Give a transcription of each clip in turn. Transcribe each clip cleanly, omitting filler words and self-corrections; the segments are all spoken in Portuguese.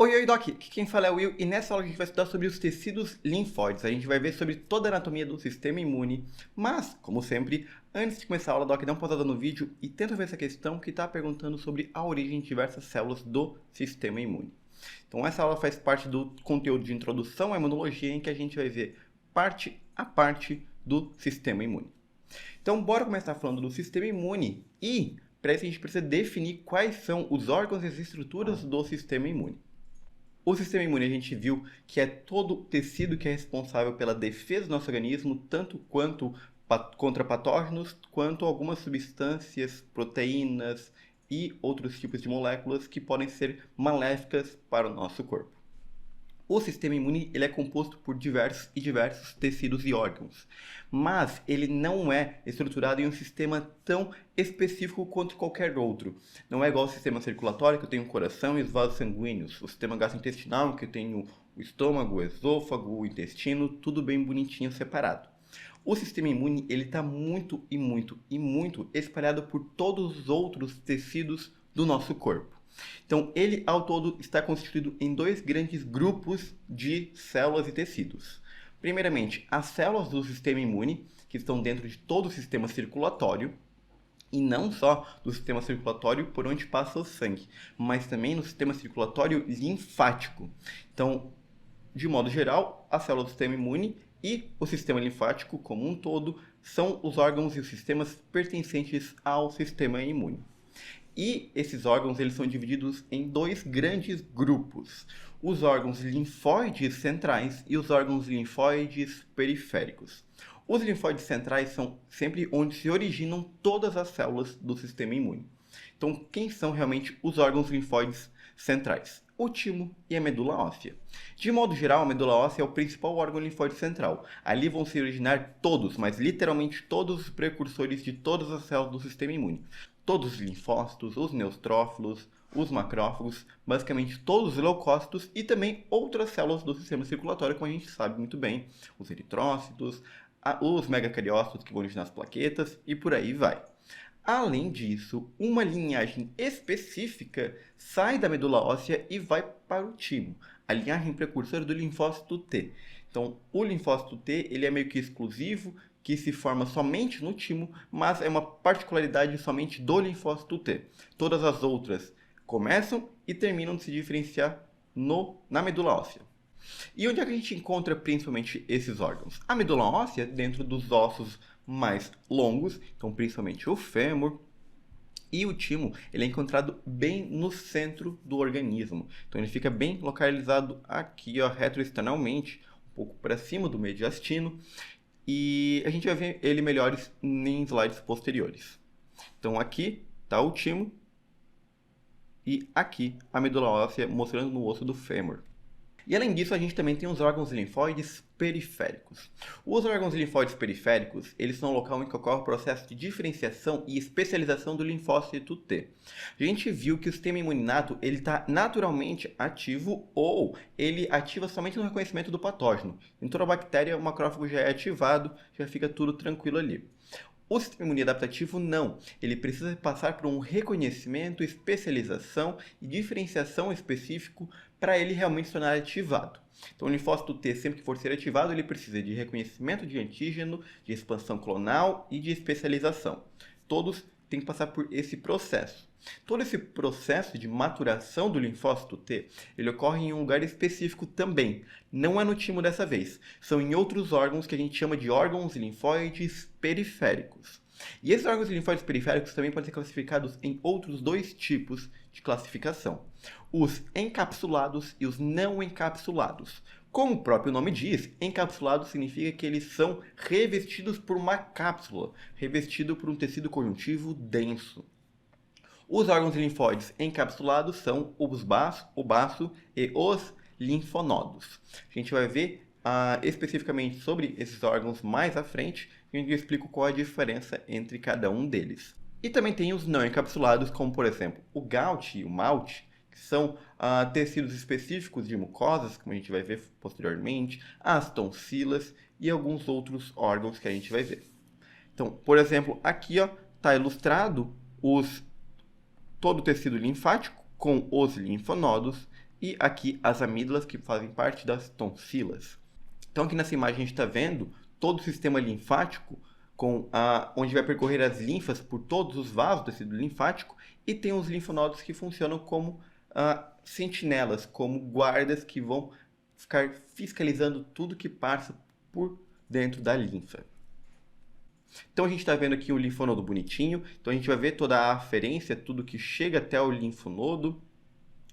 Oi, Doc, aqui quem fala é o Will e nessa aula a gente vai estudar sobre os tecidos linfóides. A gente vai ver sobre toda a anatomia do sistema imune, mas, como sempre, antes de começar a aula, Doc, dá uma pausada no vídeo e tenta ver essa questão que está perguntando sobre a origem de diversas células do sistema imune. Então essa aula faz parte do conteúdo de introdução à imunologia em que a gente vai ver parte a parte do sistema imune. Então bora começar falando do sistema imune e, para isso, a gente precisa definir quais são os órgãos e as estruturas do sistema imune. O sistema imune a gente viu que é todo o tecido que é responsável pela defesa do nosso organismo, tanto quanto contra patógenos, quanto algumas substâncias, proteínas e outros tipos de moléculas que podem ser maléficas para o nosso corpo. O sistema imune ele é composto por diversos tecidos e órgãos, mas ele não é estruturado em um sistema tão específico quanto qualquer outro. Não é igual ao sistema circulatório, que eu tenho o coração e os vasos sanguíneos, o sistema gastrointestinal, que eu tenho o estômago, o esôfago, o intestino, tudo bem bonitinho separado. O sistema imune ele está muito espalhado por todos os outros tecidos do nosso corpo. Então, ele ao todo está constituído em dois grandes grupos de células e tecidos. Primeiramente, as células do sistema imune, que estão dentro de todo o sistema circulatório, e não só do sistema circulatório por onde passa o sangue, mas também no sistema circulatório linfático. Então, de modo geral, as células do sistema imune e o sistema linfático como um todo são os órgãos e os sistemas pertencentes ao sistema imune. E esses órgãos eles são divididos em dois grandes grupos, os órgãos linfóides centrais e os órgãos linfóides periféricos. Os linfóides centrais são sempre onde se originam todas as células do sistema imune. Então, quem são realmente os órgãos linfóides centrais? O timo e a medula óssea. De modo geral, a medula óssea é o principal órgão linfóide central. Ali vão se originar todos, mas literalmente todos os precursores de todas as células do sistema imune. Todos os linfócitos, os neutrófilos, os macrófagos, basicamente todos os leucócitos e também outras células do sistema circulatório, como a gente sabe muito bem, os eritrócitos, os megacariócitos que vão originar as plaquetas e por aí vai. Além disso, uma linhagem específica sai da medula óssea e vai para o timo, a linhagem precursora do linfócito T. Então, o linfócito T ele é meio que exclusivo, que se forma somente no timo, mas é uma particularidade somente do linfócito T. Todas as outras começam e terminam de se diferenciar na medula óssea. E onde é que a gente encontra principalmente esses órgãos? A medula óssea, dentro dos ossos mais longos, então principalmente o fêmur, e o timo, ele é encontrado bem no centro do organismo. Então ele fica bem localizado aqui, ó, retroexternalmente, um pouco para cima do mediastino. E a gente vai ver ele melhores em slides posteriores. Então aqui está o timo e aqui a medula óssea mostrando no osso do fêmur. E além disso, a gente também tem os órgãos linfóides periféricos. Os órgãos linfóides periféricos, eles são o local em que ocorre o processo de diferenciação e especialização do linfócito T. A gente viu que o sistema imuninato, ele está naturalmente ativo ou ele ativa somente no reconhecimento do patógeno. Em toda bactéria, o macrófago já é ativado, já fica tudo tranquilo ali. O sistema imune adaptativo não, ele precisa passar por um reconhecimento, especialização e diferenciação específico para ele realmente se tornar ativado. Então o linfócito T, sempre que for ser ativado, ele precisa de reconhecimento de antígeno, de expansão clonal e de especialização. Todos têm que passar por esse processo. Todo esse processo de maturação do linfócito T, ele ocorre em um lugar específico também. Não é no timo dessa vez. São em outros órgãos que a gente chama de órgãos linfóides periféricos. E esses órgãos linfóides periféricos também podem ser classificados em outros dois tipos de classificação. Os encapsulados e os não encapsulados. Como o próprio nome diz, encapsulado significa que eles são revestidos por uma cápsula, revestido por um tecido conjuntivo denso. Os órgãos linfóides encapsulados são o baço e os linfonodos. A gente vai ver especificamente sobre esses órgãos mais à frente, e eu explico qual é a diferença entre cada um deles. E também tem os não encapsulados, como por exemplo o Gout e o Malte, que são tecidos específicos de mucosas, como a gente vai ver posteriormente, as tonsilas e alguns outros órgãos que a gente vai ver. Então, por exemplo, aqui está ilustrado todo o tecido linfático com os linfonodos e aqui as amígdalas, que fazem parte das tonsilas. Então aqui nessa imagem a gente está vendo todo o sistema linfático, onde vai percorrer as linfas por todos os vasos do tecido linfático, e tem os linfonodos que funcionam como sentinelas, como guardas que vão ficar fiscalizando tudo que passa por dentro da linfa. Então a gente está vendo aqui o linfonodo bonitinho, então a gente vai ver toda a aferência, tudo que chega até o linfonodo,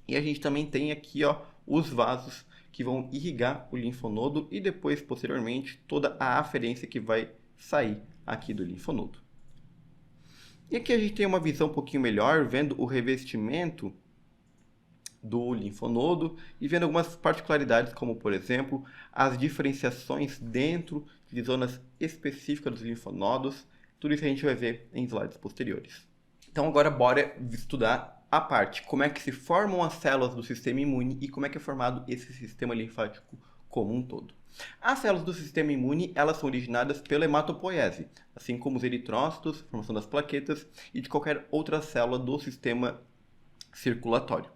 e a gente também tem aqui os vasos que vão irrigar o linfonodo e depois, posteriormente, toda a aferência que vai sair aqui do linfonodo. E aqui a gente tem uma visão um pouquinho melhor, vendo o revestimento do linfonodo e vendo algumas particularidades, como por exemplo, as diferenciações dentro de zonas específicas dos linfonodos. Tudo isso a gente vai ver em slides posteriores. Então agora bora estudar a parte como é que se formam as células do sistema imune e como é que é formado esse sistema linfático como um todo. As células do sistema imune, elas são originadas pela hematopoiese, assim como os eritrócitos, formação das plaquetas e de qualquer outra célula do sistema circulatório.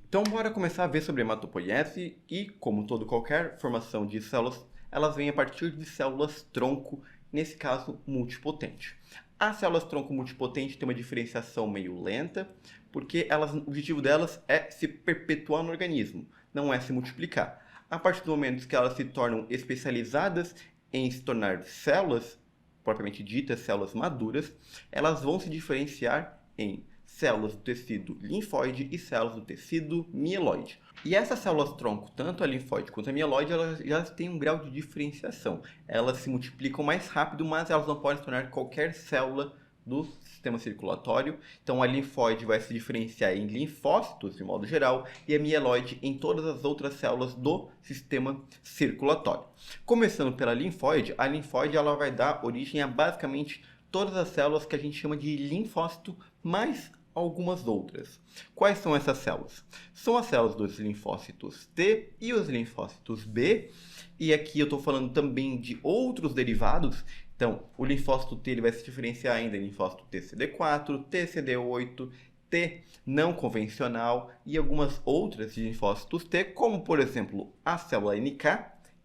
Então, bora começar a ver sobre a hematopoiese e, como qualquer formação de células, elas vêm a partir de células tronco, nesse caso multipotente. As células tronco multipotente têm uma diferenciação meio lenta, porque o objetivo delas é se perpetuar no organismo, não é se multiplicar. A partir do momento que elas se tornam especializadas em se tornar células, propriamente ditas células maduras, elas vão se diferenciar em células do tecido linfóide e células do tecido mieloide. E essas células tronco, tanto a linfóide quanto a mieloide, elas já têm um grau de diferenciação. Elas se multiplicam mais rápido, mas elas não podem se tornar qualquer célula do sistema circulatório. Então a linfóide vai se diferenciar em linfócitos, de modo geral, e a mieloide em todas as outras células do sistema circulatório. Começando pela linfóide, a linfóide ela vai dar origem a basicamente todas as células que a gente chama de linfócito, mais algumas outras. Quais são essas células? São as células dos linfócitos T e os linfócitos B, e aqui eu estou falando também de outros derivados. Então, o linfócito T ele vai se diferenciar ainda em linfócito TCD4, TCD8, T não convencional e algumas outras de linfócitos T, como por exemplo a célula NK,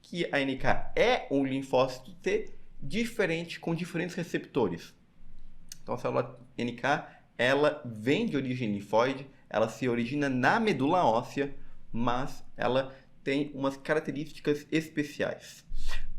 que a NK é um linfócito T diferente, com diferentes receptores. Então a célula NK ela vem de origem linfóide, ela se origina na medula óssea, mas ela tem umas características especiais.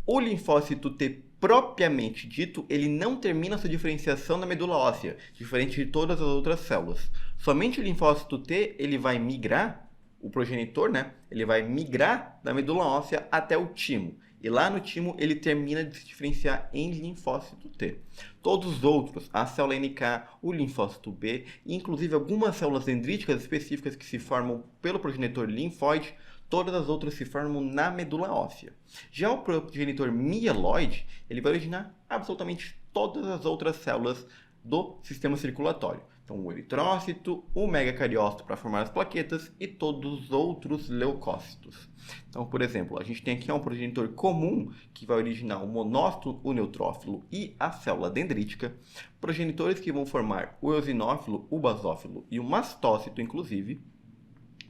O linfócito T propriamente dito, ele não termina sua diferenciação na medula óssea, diferente de todas as outras células. Somente o linfócito T ele vai migrar, o progenitor, ele vai migrar da medula óssea até o timo. E lá no timo ele termina de se diferenciar em linfócito T. Todos os outros, a célula NK, o linfócito B, e inclusive algumas células dendríticas específicas que se formam pelo progenitor linfóide, todas as outras se formam na medula óssea. Já o progenitor mieloide, ele vai originar absolutamente todas as outras células do sistema circulatório. Então, o eritrócito, o megacariócito para formar as plaquetas e todos os outros leucócitos. Então, por exemplo, a gente tem aqui um progenitor comum que vai originar o monócito, o neutrófilo e a célula dendrítica. Progenitores que vão formar o eosinófilo, o basófilo e o mastócito, inclusive.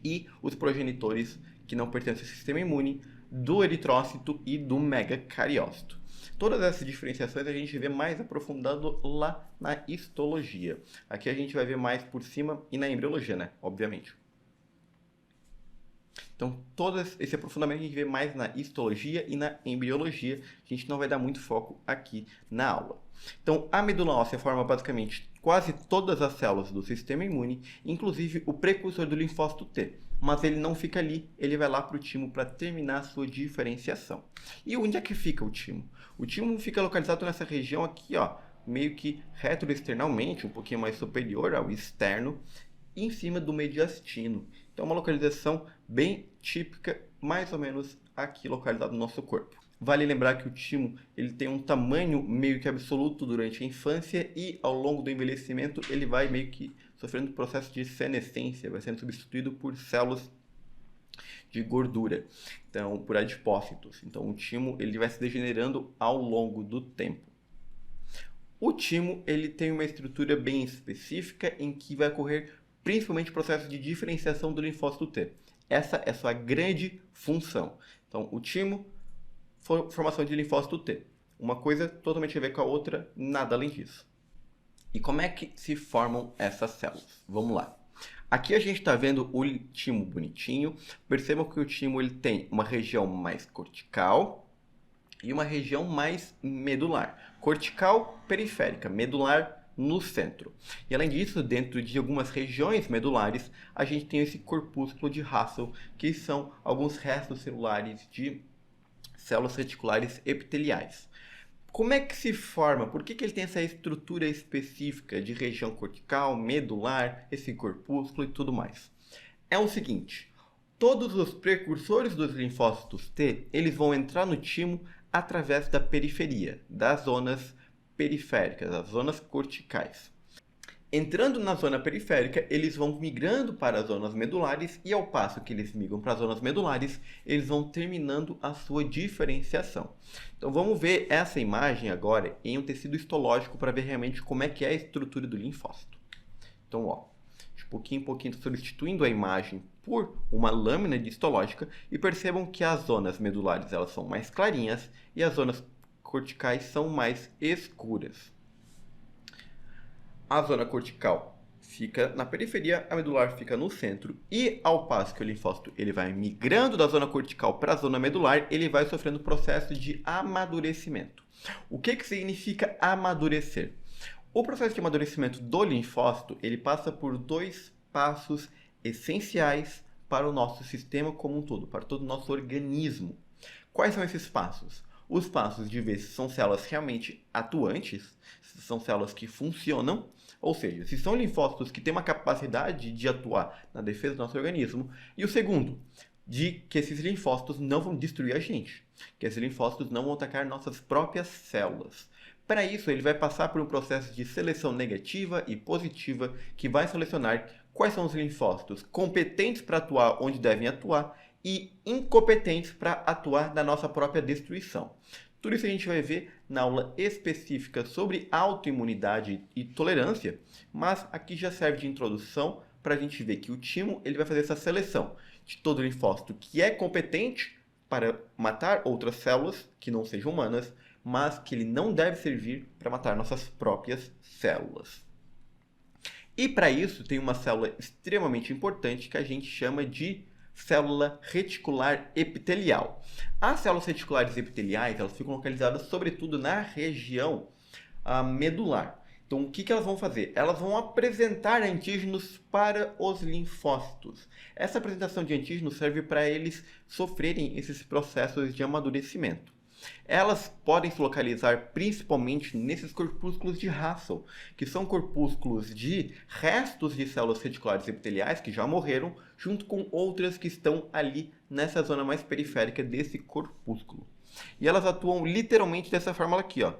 E os progenitores que não pertencem ao sistema imune, do eritrócito e do megacariócito. Todas essas diferenciações a gente vê mais aprofundado lá na histologia. Aqui a gente vai ver mais por cima e na embriologia, obviamente. Então, todo esse aprofundamento a gente vê mais na histologia e na embriologia. A gente não vai dar muito foco aqui na aula. Então, a medula óssea forma basicamente quase todas as células do sistema imune, inclusive o precursor do linfócito T. Mas ele não fica ali, ele vai lá para o timo para terminar a sua diferenciação. E onde é que fica o timo? O timo fica localizado nessa região aqui, meio que retroexternalmente, um pouquinho mais superior ao externo, em cima do mediastino. Então, é uma localização bem típica, mais ou menos aqui localizado no nosso corpo. Vale lembrar que o timo ele tem um tamanho meio que absoluto durante a infância e ao longo do envelhecimento ele vai meio que sofrendo um processo de senescência, vai sendo substituído por células de gordura, então por adipócitos. Então o timo ele vai se degenerando ao longo do tempo. O timo ele tem uma estrutura bem específica em que vai ocorrer principalmente o processo de diferenciação do linfócito T. Essa é a sua grande função. Então, o timo, formação de linfócito T. Uma coisa totalmente a ver com a outra, nada além disso. E como é que se formam essas células? Vamos lá. Aqui a gente está vendo o timo bonitinho. Percebam que o timo ele tem uma região mais cortical e uma região mais medular. Cortical, periférica, medular, no centro. E além disso, dentro de algumas regiões medulares, a gente tem esse corpúsculo de Russell, que são alguns restos celulares de células reticulares epiteliais. Como é que se forma? Por que ele tem essa estrutura específica de região cortical, medular, esse corpúsculo e tudo mais? É o seguinte, todos os precursores dos linfócitos T, eles vão entrar no timo através da periferia, das zonas periféricas, as zonas corticais. Entrando na zona periférica, eles vão migrando para as zonas medulares e ao passo que eles migram para as zonas medulares, eles vão terminando a sua diferenciação. Então vamos ver essa imagem agora em um tecido histológico para ver realmente como é que é a estrutura do linfócito. Então, ó, de pouquinho em pouquinho substituindo a imagem por uma lâmina de histológica e percebam que as zonas medulares elas são mais clarinhas e as zonas corticais são mais escuras. A zona cortical fica na periferia, a medular fica no centro e ao passo que o linfócito ele vai migrando da zona cortical para a zona medular, ele vai sofrendo o processo de amadurecimento. O que significa amadurecer? O processo de amadurecimento do linfócito ele passa por dois passos essenciais para o nosso sistema como um todo, para todo o nosso organismo. Quais são esses passos? Os passos de ver se são células realmente atuantes, se são células que funcionam, ou seja, se são linfócitos que têm uma capacidade de atuar na defesa do nosso organismo. E o segundo, de que esses linfócitos não vão destruir a gente, que esses linfócitos não vão atacar nossas próprias células. Para isso, ele vai passar por um processo de seleção negativa e positiva que vai selecionar quais são os linfócitos competentes para atuar onde devem atuar e incompetentes para atuar na nossa própria destruição. Tudo isso a gente vai ver na aula específica sobre autoimunidade e tolerância, mas aqui já serve de introdução para a gente ver que o timo ele vai fazer essa seleção de todo linfócito que é competente para matar outras células que não sejam humanas, mas que ele não deve servir para matar nossas próprias células. E para isso tem uma célula extremamente importante que a gente chama de célula reticular epitelial. As células reticulares epiteliais elas ficam localizadas sobretudo na região medular. Então o que elas vão fazer? Elas vão apresentar antígenos para os linfócitos. Essa apresentação de antígenos serve para eles sofrerem esses processos de amadurecimento. Elas podem se localizar principalmente nesses corpúsculos de Russell, que são corpúsculos de restos de células reticulares epiteliais que já morreram, junto com outras que estão ali nessa zona mais periférica desse corpúsculo. E elas atuam literalmente dessa forma aqui, ó.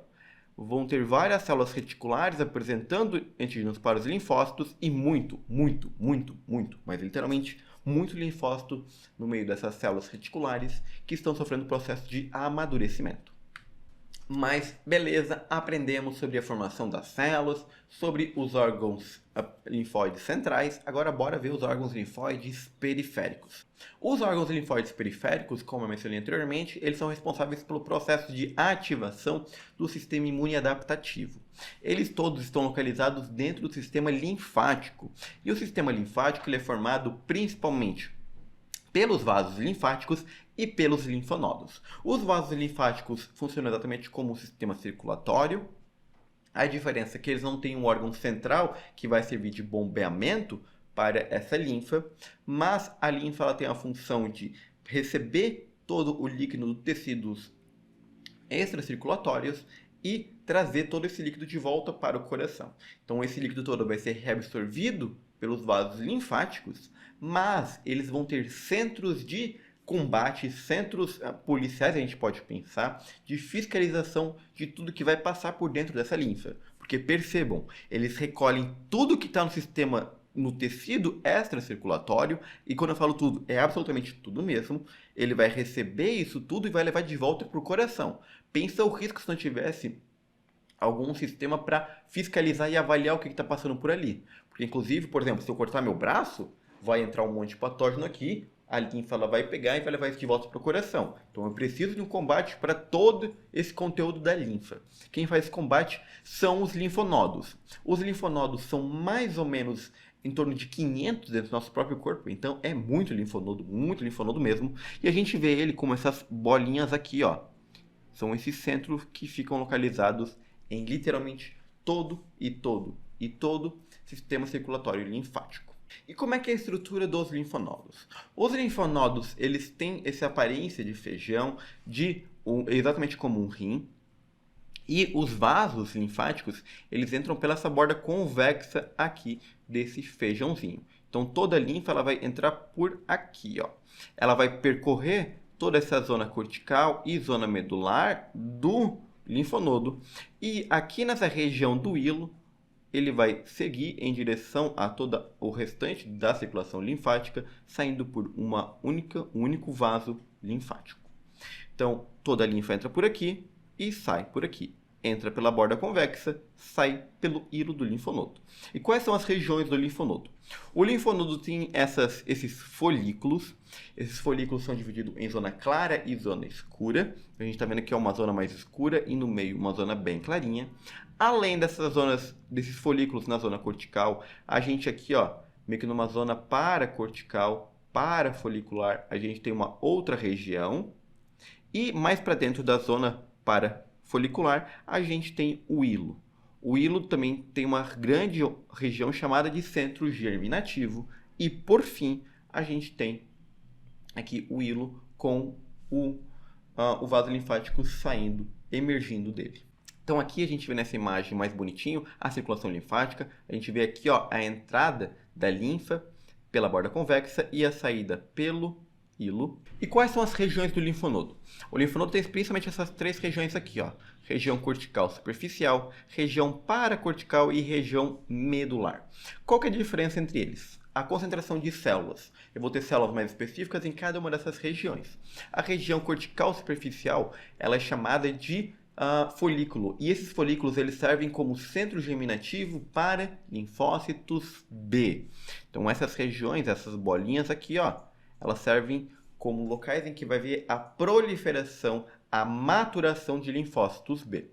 Vão ter várias células reticulares apresentando antígenos para os linfócitos e mas literalmente muito linfócito no meio dessas células reticulares que estão sofrendo o processo de amadurecimento. Mas beleza, aprendemos sobre a formação das células, sobre os órgãos linfóides centrais, agora bora ver os órgãos linfóides periféricos. Os órgãos linfóides periféricos, como eu mencionei anteriormente, eles são responsáveis pelo processo de ativação do sistema imune adaptativo. Eles todos estão localizados dentro do sistema linfático. E o sistema linfático ele é formado principalmente pelos vasos linfáticos e pelos linfonodos. Os vasos linfáticos funcionam exatamente como um sistema circulatório. A diferença é que eles não têm um órgão central que vai servir de bombeamento para essa linfa, mas a linfa ela tem a função de receber todo o líquido dos tecidos extracirculatórios e trazer todo esse líquido de volta para o coração. Então esse líquido todo vai ser reabsorvido pelos vasos linfáticos, mas eles vão ter centros de combate, centros policiais, a gente pode pensar, de fiscalização de tudo que vai passar por dentro dessa linfa. Porque percebam, eles recolhem tudo que está no sistema, no tecido extracirculatório, e quando eu falo tudo, é absolutamente tudo mesmo, ele vai receber isso tudo e vai levar de volta para o coração. Pensa o risco se não tivesse algum sistema para fiscalizar e avaliar o que está passando por ali. Porque, inclusive, por exemplo, se eu cortar meu braço, vai entrar um monte de patógeno aqui, a linfa ela vai pegar e vai levar isso de volta para o coração. Então eu preciso de um combate para todo esse conteúdo da linfa. Quem faz esse combate são os linfonodos. Os linfonodos são mais ou menos em torno de 500 dentro do nosso próprio corpo, então é muito linfonodo mesmo. E a gente vê ele como essas bolinhas aqui, ó. São esses centros que ficam localizados em literalmente todo sistema circulatório linfático. E como é que é a estrutura dos linfonodos? Os linfonodos, eles têm essa aparência de feijão, exatamente como um rim. E os vasos linfáticos, eles entram pela essa borda convexa aqui desse feijãozinho. Então toda a linfa ela vai entrar por aqui, ó. Ela vai percorrer toda essa zona cortical e zona medular do linfonodo. E aqui nessa região do hilo, ele vai seguir em direção a todo o restante da circulação linfática, saindo por um único vaso linfático. Então, toda a linfa entra por aqui e sai por aqui. Entra pela borda convexa, sai pelo hilo do linfonodo. E quais são as regiões do linfonodo? O linfonodo tem esses folículos. Esses folículos são divididos em zona clara e zona escura. A gente está vendo aqui uma zona mais escura e no meio uma zona bem clarinha. Além dessas zonas, desses folículos na zona cortical, a gente aqui, ó, meio que numa zona paracortical, parafolicular, a gente tem uma outra região. E mais para dentro da zona parafolicular, a gente tem o hilo. O hilo também tem uma grande região chamada de centro germinativo. E, por fim, a gente tem aqui o hilo com o vaso linfático emergindo dele. Então aqui a gente vê nessa imagem mais bonitinho a circulação linfática. A gente vê aqui, ó, a entrada da linfa pela borda convexa e a saída pelo hilo. E quais são as regiões do linfonodo? O linfonodo tem principalmente essas três regiões aqui, ó. Região cortical superficial, região paracortical e região medular. Qual que é a diferença entre eles? A concentração de células. Eu vou ter células mais específicas em cada uma dessas regiões. A região cortical superficial, ela é chamada de folículo. E esses folículos eles servem como centro germinativo para linfócitos B. Então essas regiões, essas bolinhas aqui, ó, elas servem como locais em que vai haver a proliferação, a maturação de linfócitos B.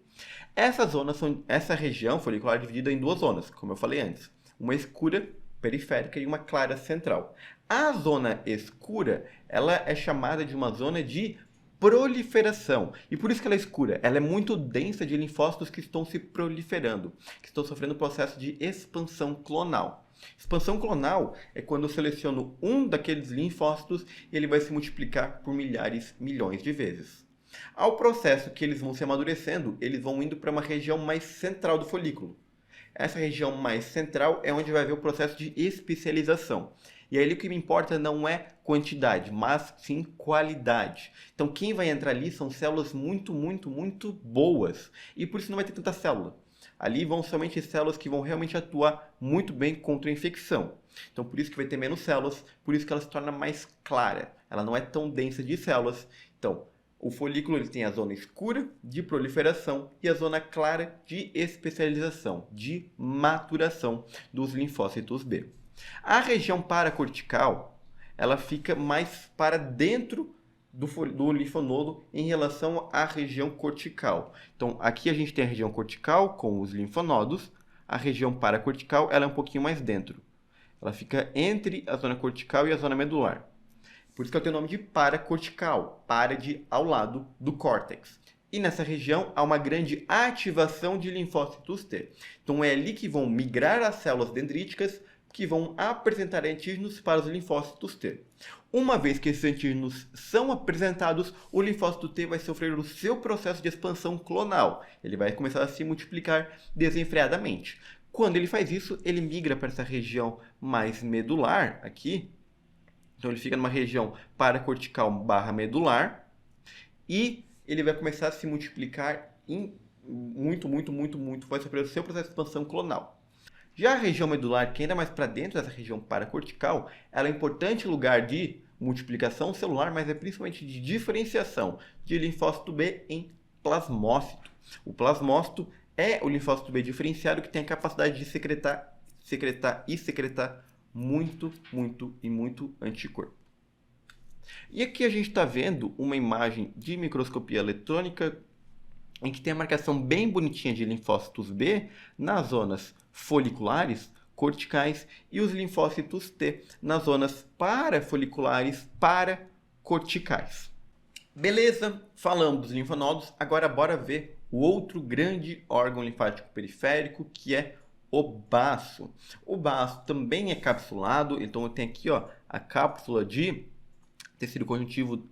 Essa região folicular é dividida em duas zonas, como eu falei antes. Uma escura, periférica, e uma clara, central. A zona escura, ela é chamada de uma zona de proliferação. E por isso que ela é escura. Ela é muito densa de linfócitos que estão se proliferando, que estão sofrendo um processo de expansão clonal. Expansão clonal é quando eu seleciono um daqueles linfócitos e ele vai se multiplicar por milhões de vezes. Ao processo que eles vão se amadurecendo, eles vão indo para uma região mais central do folículo. Essa região mais central é onde vai haver o processo de especialização. E aí o que me importa não é quantidade, mas sim qualidade. Então quem vai entrar ali são células muito boas. E por isso não vai ter tanta célula. Ali vão somente células que vão realmente atuar muito bem contra a infecção. Então por isso que vai ter menos células, por isso que ela se torna mais clara. Ela não é tão densa de células. Então o folículo ele tem a zona escura de proliferação e a zona clara de especialização, de maturação dos linfócitos B. A região paracortical, ela fica mais para dentro do linfonodo em relação à região cortical. Então, aqui a gente tem a região cortical com os linfonodos. A região paracortical, ela é um pouquinho mais dentro. Ela fica entre a zona cortical e a zona medular. Por isso que ela tem o nome de paracortical, para de ao lado do córtex. E nessa região há uma grande ativação de linfócitos T. Então é ali que vão migrar as células dendríticas que vão apresentar antígenos para os linfócitos T. Uma vez que esses antígenos são apresentados, o linfócito T vai sofrer o seu processo de expansão clonal. Ele vai começar a se multiplicar desenfreadamente. Quando ele faz isso, ele migra para essa região mais medular aqui. Então ele fica numa região paracortical barra medular e ele vai começar a se multiplicar vai sofrer o seu processo de expansão clonal. Já a região medular, que ainda mais para dentro dessa região paracortical, ela é um importante lugar de multiplicação celular, mas é principalmente de diferenciação de linfócito B em plasmócito. O plasmócito é o linfócito B diferenciado que tem a capacidade de secretar secretar e secretar muito, muito e muito anticorpo. E aqui a gente está vendo uma imagem de microscopia eletrônica em que tem a marcação bem bonitinha de linfócitos B nas zonas foliculares, corticais e os linfócitos T nas zonas parafoliculares, paracorticais. Beleza, falamos dos linfonodos, agora bora ver o outro grande órgão linfático periférico, que é o baço. O baço também é capsulado, então eu tenho aqui a cápsula de tecido conjuntivo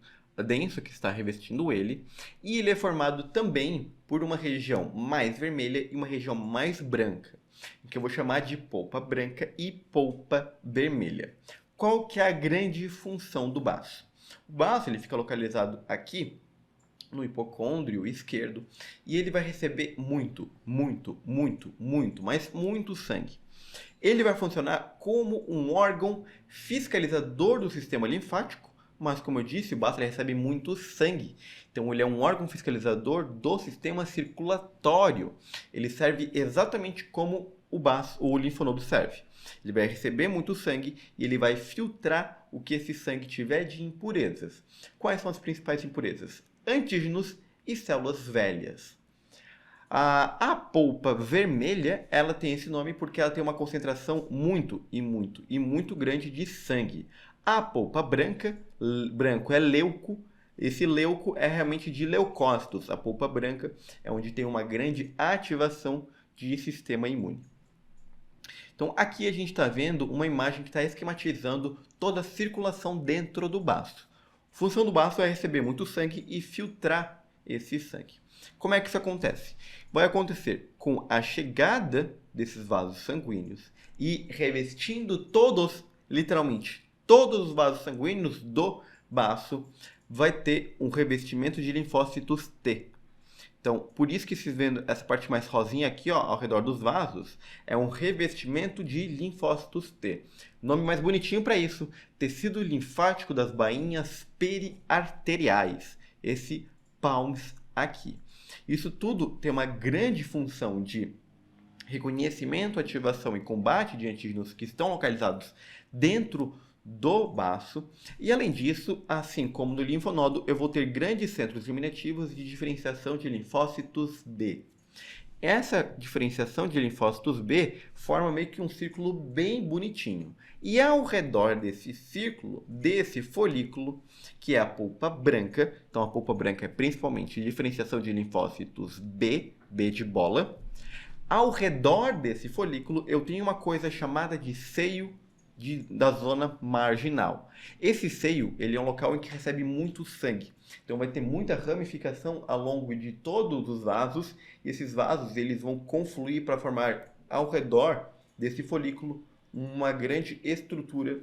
denso que está revestindo ele, e ele é formado também por uma região mais vermelha e uma região mais branca, que eu vou chamar de polpa branca e polpa vermelha. Qual que é a grande função do baço? O baço ele fica localizado aqui no hipocôndrio esquerdo e ele vai receber muito sangue. Ele vai funcionar como um órgão fiscalizador do sistema linfático, mas como eu disse, o baço ele recebe muito sangue. Então ele é um órgão fiscalizador do sistema circulatório. Ele serve exatamente como o linfonodo serve. Ele vai receber muito sangue e ele vai filtrar o que esse sangue tiver de impurezas. Quais são as principais impurezas? Antígenos e células velhas. A polpa vermelha, ela tem esse nome porque ela tem uma concentração muito grande de sangue. A polpa branca, branco é leuco, esse leuco é realmente de leucócitos. A polpa branca é onde tem uma grande ativação de sistema imune. Então aqui a gente está vendo uma imagem que está esquematizando toda a circulação dentro do baço. A função do baço é receber muito sangue e filtrar esse sangue. Como é que isso acontece? Vai acontecer com a chegada desses vasos sanguíneos e revestindo literalmente todos os vasos sanguíneos do baço, vai ter um revestimento de linfócitos T. Então, por isso que vocês vendo essa parte mais rosinha aqui, ao redor dos vasos, é um revestimento de linfócitos T. Nome mais bonitinho para isso, tecido linfático das bainhas periarteriais, esse PALMS aqui. Isso tudo tem uma grande função de reconhecimento, ativação e combate de antígenos que estão localizados dentro do baço, e além disso, assim como no linfonodo, eu vou ter grandes centros eliminativos de diferenciação de linfócitos B. Essa diferenciação de linfócitos B forma meio que um círculo bem bonitinho. E ao redor desse círculo, desse folículo, que é a polpa branca, então a polpa branca é principalmente diferenciação de linfócitos B, B de bola. Ao redor desse folículo, eu tenho uma coisa chamada de seio da zona marginal. Esse seio ele é um local em que recebe muito sangue. Então vai ter muita ramificação ao longo de todos os vasos. E esses vasos eles vão confluir para formar ao redor desse folículo uma grande estrutura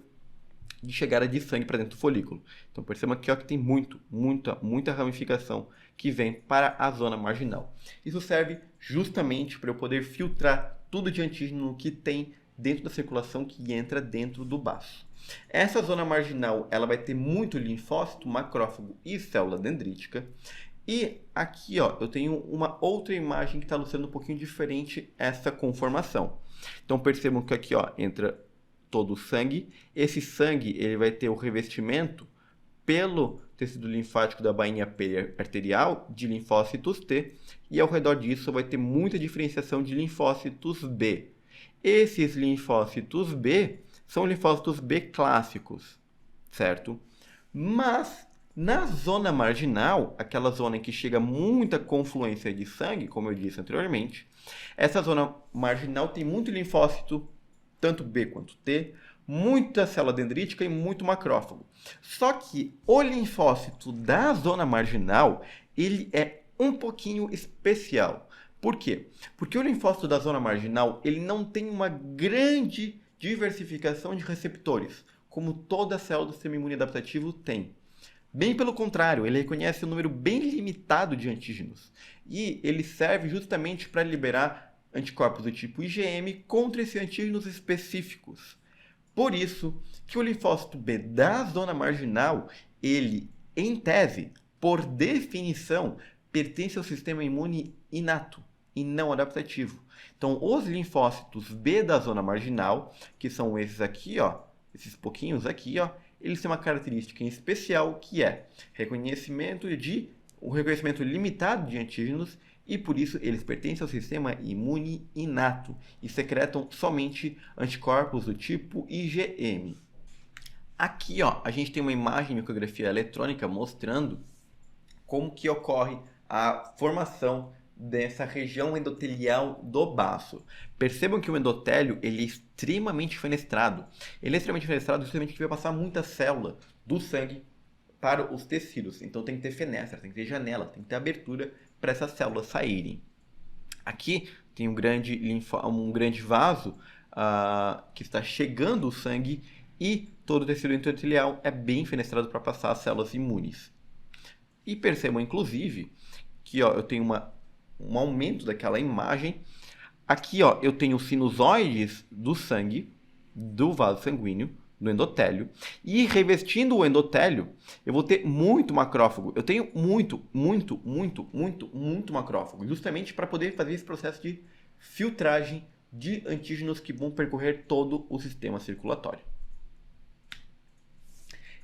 de chegada de sangue para dentro do folículo. Então perceba aqui que tem muita ramificação que vem para a zona marginal. Isso serve justamente para eu poder filtrar tudo de antígeno que tem dentro da circulação que entra dentro do baço. Essa zona marginal ela vai ter muito linfócito, macrófago e célula dendrítica. E aqui eu tenho uma outra imagem que está ilustrando um pouquinho diferente essa conformação. Então percebam que aqui entra todo o sangue. Esse sangue ele vai ter o revestimento pelo tecido linfático da bainha periarterial de linfócitos T. E ao redor disso vai ter muita diferenciação de linfócitos B. Esses linfócitos B são linfócitos B clássicos, certo? Mas na zona marginal, aquela zona em que chega muita confluência de sangue, como eu disse anteriormente, essa zona marginal tem muito linfócito, tanto B quanto T, muita célula dendrítica e muito macrófago. Só que o linfócito da zona marginal, ele é um pouquinho especial. Por quê? Porque o linfócito da zona marginal ele não tem uma grande diversificação de receptores, como toda célula do sistema imune adaptativo tem. Bem pelo contrário, ele reconhece um número bem limitado de antígenos. E ele serve justamente para liberar anticorpos do tipo IgM contra esses antígenos específicos. Por isso que o linfócito B da zona marginal, ele, em tese, por definição, pertence ao sistema imune inato, e não adaptativo. Então, os linfócitos B da zona marginal, que são esses aqui, ó, esses pouquinhos aqui, ó, eles têm uma característica em especial que é o reconhecimento limitado de antígenos e por isso eles pertencem ao sistema imune inato e secretam somente anticorpos do tipo IgM. Aqui, ó, a gente tem uma imagem de micrografia eletrônica mostrando como que ocorre a formação dessa região endotelial do baço. Percebam que o endotélio ele é extremamente fenestrado. Ele é extremamente fenestrado justamente porque vai passar muita célula do sangue para os tecidos. Então tem que ter fenestra, tem que ter janela, tem que ter abertura para essas células saírem. Aqui tem um grande vaso que está chegando o sangue e todo o tecido endotelial é bem fenestrado para passar as células imunes. E percebam, inclusive, que ó, eu tenho um aumento daquela imagem. Aqui ó, eu tenho sinusoides do sangue, do vaso sanguíneo, do endotélio. E revestindo o endotélio, eu vou ter muito macrófago. Eu tenho muito macrófago, justamente para poder fazer esse processo de filtragem de antígenos que vão percorrer todo o sistema circulatório.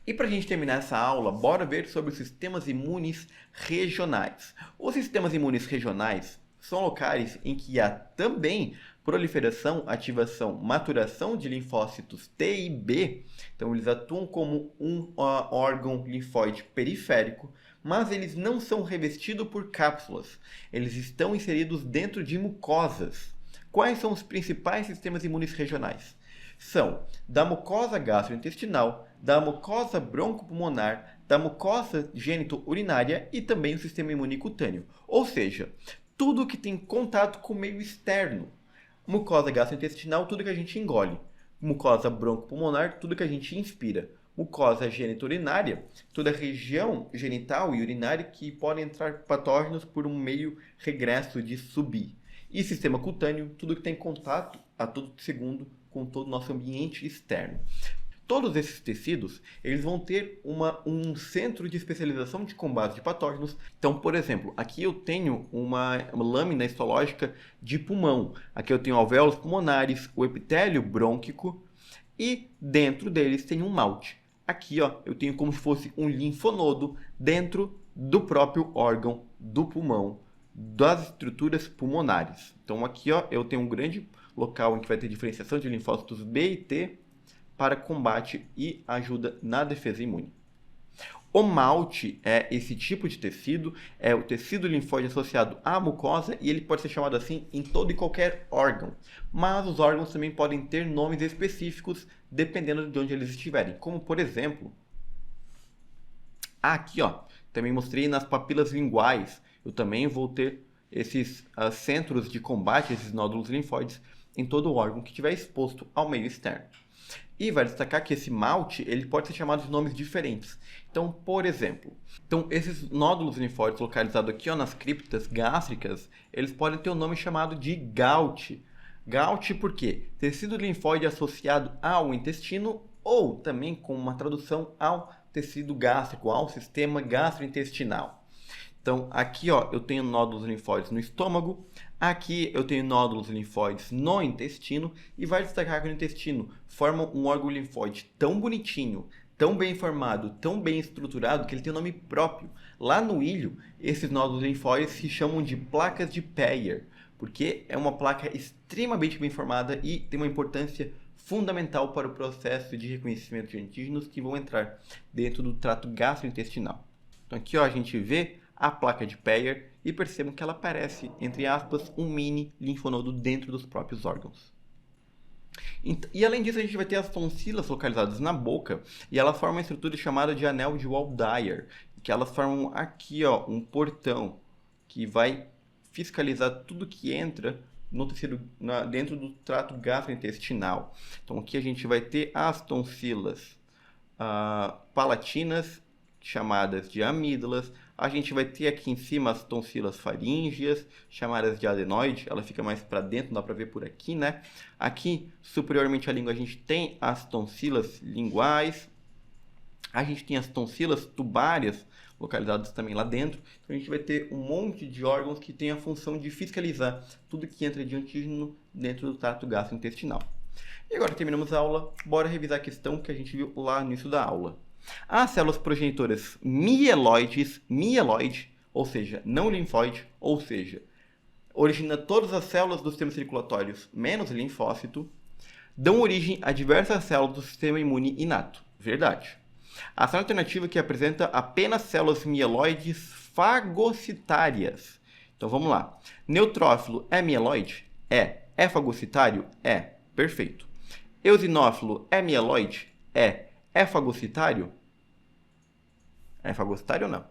E para a gente terminar essa aula, bora ver sobre os sistemas imunes regionais. Os sistemas imunes regionais são locais em que há também proliferação, ativação, maturação de linfócitos T e B. Então eles atuam como um órgão linfóide periférico, mas eles não são revestidos por cápsulas. Eles estão inseridos dentro de mucosas. Quais são os principais sistemas imunes regionais? São da mucosa gastrointestinal, da mucosa broncopulmonar, da mucosa gênito-urinária e também o sistema imune cutâneo. Ou seja, tudo que tem contato com o meio externo. Mucosa gastrointestinal, tudo que a gente engole. Mucosa broncopulmonar, tudo que a gente inspira. Mucosa gênito-urinária, toda a região genital e urinária que pode entrar patógenos por um meio regresso de subir. E sistema cutâneo, tudo que tem contato a todo segundo com todo o nosso ambiente externo. Todos esses tecidos, eles vão ter um centro de especialização de combate de patógenos. Então, por exemplo, aqui eu tenho uma lâmina histológica de pulmão. Aqui eu tenho alvéolos pulmonares, o epitélio brônquico e dentro deles tem um malte. Aqui ó, eu tenho como se fosse um linfonodo dentro do próprio órgão do pulmão, das estruturas pulmonares. Então aqui ó, eu tenho um grande local em que vai ter diferenciação de linfócitos B e T para combate e ajuda na defesa imune. O malte é esse tipo de tecido, é o tecido linfóide associado à mucosa e ele pode ser chamado assim em todo e qualquer órgão. Mas os órgãos também podem ter nomes específicos dependendo de onde eles estiverem. Como por exemplo, aqui ó, também mostrei nas papilas linguais. Eu também vou ter esses centros de combate, esses nódulos linfóides em todo o órgão que estiver exposto ao meio externo. E vai destacar que esse malte ele pode ser chamado de nomes diferentes. Então, por exemplo, esses nódulos linfóides localizados aqui ó, nas criptas gástricas, eles podem ter um nome chamado de GALT. GALT por quê? Tecido linfóide associado ao intestino ou também com uma tradução ao tecido gástrico, ao sistema gastrointestinal. Então, aqui ó, eu tenho nódulos linfóides no estômago, aqui eu tenho nódulos linfóides no intestino e vai destacar que no intestino forma um órgão linfóide tão bonitinho, tão bem formado, tão bem estruturado que ele tem um nome próprio. Lá no ilho, esses nódulos linfóides se chamam de placas de Peyer, porque é uma placa extremamente bem formada e tem uma importância fundamental para o processo de reconhecimento de antígenos que vão entrar dentro do trato gastrointestinal. Então aqui ó, a gente vê a placa de Peyer e percebam que ela parece, entre aspas, um mini linfonodo dentro dos próprios órgãos. E além disso, a gente vai ter as tonsilas localizadas na boca e elas formam uma estrutura chamada de anel de Waldeyer, que elas formam aqui ó, um portão que vai fiscalizar tudo que entra no tecido, dentro do trato gastrointestinal. Então aqui a gente vai ter as tonsilas palatinas, chamadas de amígdalas. A gente vai ter aqui em cima as tonsilas faríngeas, chamadas de adenoide. Ela fica mais para dentro, dá para ver por aqui, né? Aqui, superiormente à língua, a gente tem as tonsilas linguais. A gente tem as tonsilas tubárias localizadas também lá dentro. Então a gente vai ter um monte de órgãos que tem a função de fiscalizar tudo que entra de antígeno dentro do trato gastrointestinal. E agora que terminamos a aula, bora revisar a questão que a gente viu lá no início da aula. As células progenitoras mieloide, ou seja, não linfóide, ou seja, origina todas as células dos sistemas circulatórios menos linfócito, dão origem a diversas células do sistema imune inato. Verdade. A célula alternativa que apresenta apenas células mieloides fagocitárias. Então vamos lá. Neutrófilo é mieloide? É. É fagocitário? É. Perfeito. Eosinófilo é mieloide? É. É fagocitário? É fagocitário ou não?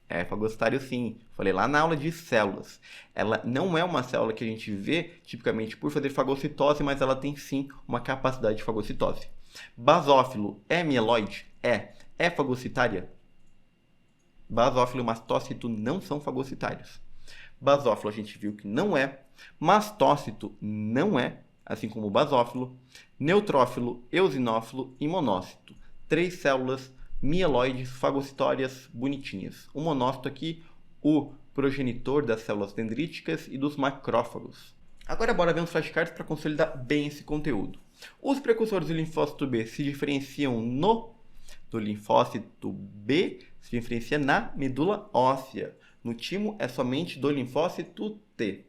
É fagocitário sim. Falei lá na aula de células. Ela não é uma célula que a gente vê tipicamente por fazer fagocitose, mas ela tem sim uma capacidade de fagocitose. Basófilo é mieloide? É. É fagocitária? Basófilo e mastócito não são fagocitários. Basófilo a gente viu que não é. Mastócito não é, assim como o basófilo. Neutrófilo, eosinófilo e monócito. 3 células mieloides fagocitórias bonitinhas. O monócito aqui, o progenitor das células dendríticas e dos macrófagos. Agora bora ver uns flashcards para consolidar bem esse conteúdo. Os precursores do linfócito B se diferenciam do linfócito B se diferencia na medula óssea. No timo é somente do linfócito T.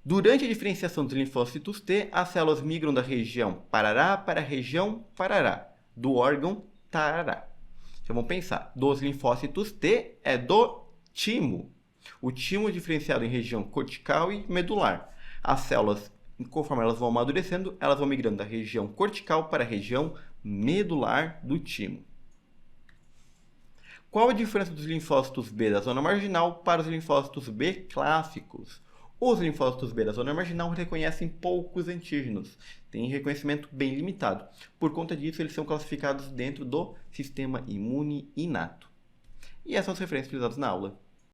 Durante a diferenciação dos linfócitos T, as células migram da região Parará para a região Parará, do órgão Tarará. Então vamos pensar, dos linfócitos T é do timo. O timo é diferenciado em região cortical e medular. As células, conforme elas vão amadurecendo, elas vão migrando da região cortical para a região medular do timo. Qual a diferença dos linfócitos B da zona marginal para os linfócitos B clássicos? Os linfócitos B da zona marginal reconhecem poucos antígenos, têm reconhecimento bem limitado. Por conta disso, eles são classificados dentro do sistema imune inato. E essas são as referências utilizadas na aula.